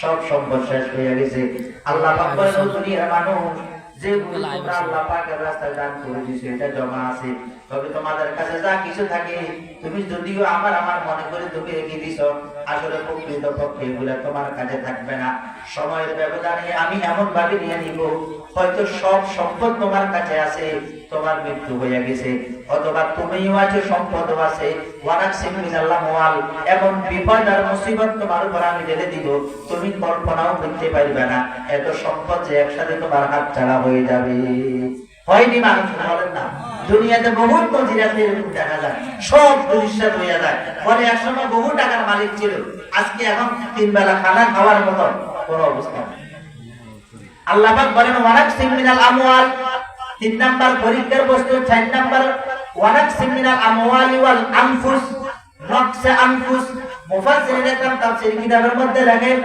সব সম্পদ শেষ হয়ে গেছে। আল্লাহ পাক বলেন, দুনিয়ার মানুষ, যে তোমরা আল্লাহ পাকের রাস্তায় দান করে দিয়েছো এটা জমা আছে, তবে তোমাদের কাছে যা কিছু থাকে তুমি যদিও আমার মনে করে তুমি রেখে দিছো, আসলে প্রকৃত পক্ষে এগুলা তোমার কাছে থাকবে না। সময়ের ব্যবধানে আমি এমন ভাবে নিয়ে নিব, হয়তো সব সম্পদ তোমার কাছে আছে, তোমার মৃত্যু হয়ে গেছে, অথবা তুমিও আছো, সম্পদও আছে, এমন বিপদ আর মুসিবত তোমার উপর আমি ঢেলে দিব, তুমি কল্পনাও করতে পারবে না। এত সম্পদ যে একসাথে তোমার হাত ছাড়া হয়ে যাবে। হয়নি মানুষ? বলেন না, দুনিয়াতে বহু মজিরাতে এরকম দেখা যায়, সব দুনিশ্বাস হয়ে যায়। বলে একসময় বহু টাকার মালিক ছিল, আজকে এখন 3 বেলা খানা খাওয়ার মতো কোন অবস্থা নেই। আল্লাহ পাক বলেন, ওয়ানাকসিম মিনাল আমওয়াল, 3 নাম্বার পরীক্ষার বস্তু। 4 নাম্বার ওয়ানাকসিম মিনাল আমওয়ালি ওয়াল আনফুস, নকশে আনফুস। মুফাসসিরিন একরাম তাফসীর কিতাবের মধ্যে লেখেন